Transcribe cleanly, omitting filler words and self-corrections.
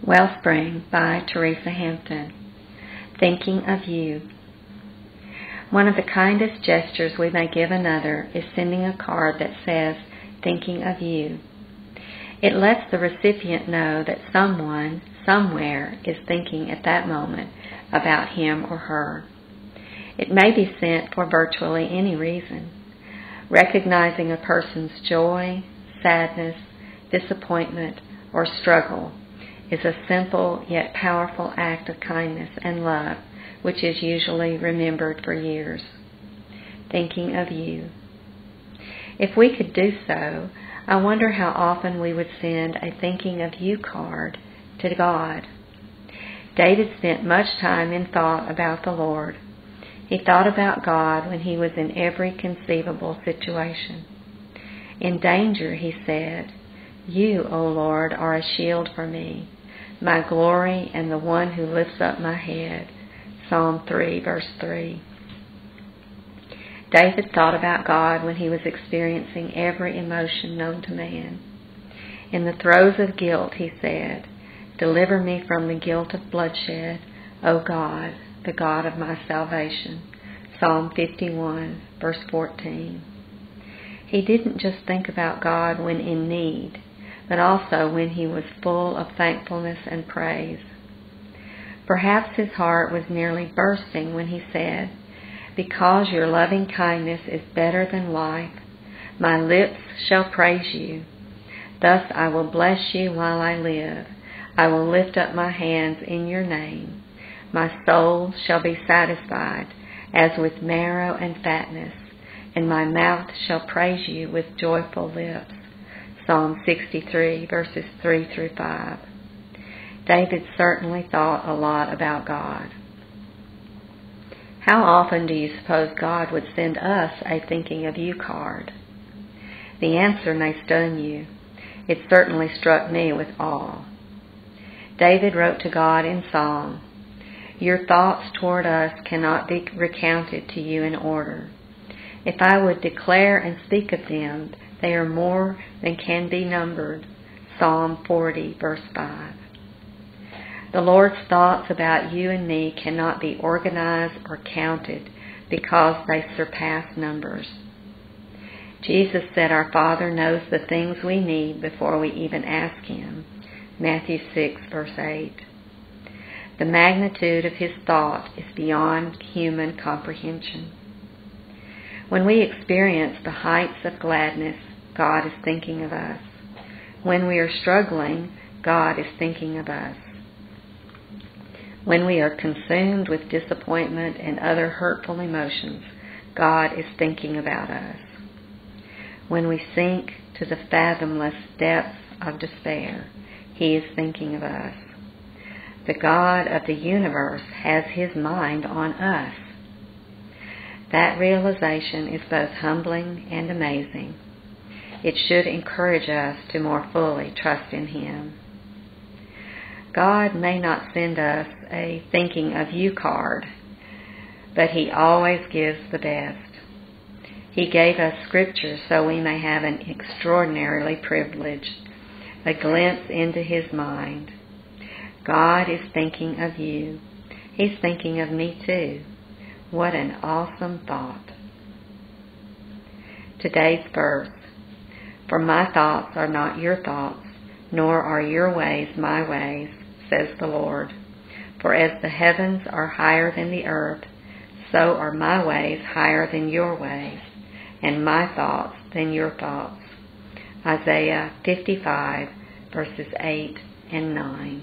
Wellspring by Teresa Hampton. Thinking of you. One of the kindest gestures we may give another is sending a card that says, "Thinking of you." It lets the recipient know that someone, somewhere, is thinking at that moment about him or her. It may be sent for virtually any reason. Recognizing a person's joy, sadness, disappointment, or struggle is a simple yet powerful act of kindness and love which is usually remembered for years. Thinking of you. If we could do so, I wonder how often we would send a thinking of you card to God. David spent much time in thought about the Lord. He thought about God when he was in every conceivable situation. In danger, he said, "You, O Lord, are a shield for me, my glory and the one who lifts up my head." Psalm 3, verse 3. David thought about God when he was experiencing every emotion known to man. In the throes of guilt, he said, "Deliver me from the guilt of bloodshed, O God, the God of my salvation." Psalm 51, verse 14. He didn't just think about God when in need, but also when he was full of thankfulness and praise. Perhaps his heart was nearly bursting when he said, "Because your loving kindness is better than life, my lips shall praise you. Thus I will bless you while I live. I will lift up my hands in your name. My soul shall be satisfied as with marrow and fatness, and my mouth shall praise you with joyful lips." Psalm 63, verses 3 through 5. David certainly thought a lot about God. How often do you suppose God would send us a thinking of you card? The answer may stun you. It certainly struck me with awe. David wrote to God in song, "Your thoughts toward us cannot be recounted to you in order. If I would declare and speak of them, they are more than can be numbered." Psalm 40, verse 5. The Lord's thoughts about you and me cannot be organized or counted because they surpass numbers. Jesus said our Father knows the things we need before we even ask Him. Matthew 6, verse 8. The magnitude of His thought is beyond human comprehension. When we experience the heights of gladness, God is thinking of us. When we are struggling, God is thinking of us. When we are consumed with disappointment and other hurtful emotions, God is thinking about us. When we sink to the fathomless depths of despair, He is thinking of us. The God of the universe has His mind on us. That realization is both humbling and amazing. It should encourage us to more fully trust in Him. God may not send us a thinking of you card, but He always gives the best. He gave us Scripture so we may have an extraordinarily privilege, a glimpse into His mind. God is thinking of you. He's thinking of me too. What an awesome thought. Today's verse. "For my thoughts are not your thoughts, nor are your ways my ways, says the Lord. For as the heavens are higher than the earth, so are my ways higher than your ways, and my thoughts than your thoughts." Isaiah 55, verses 8 and 9.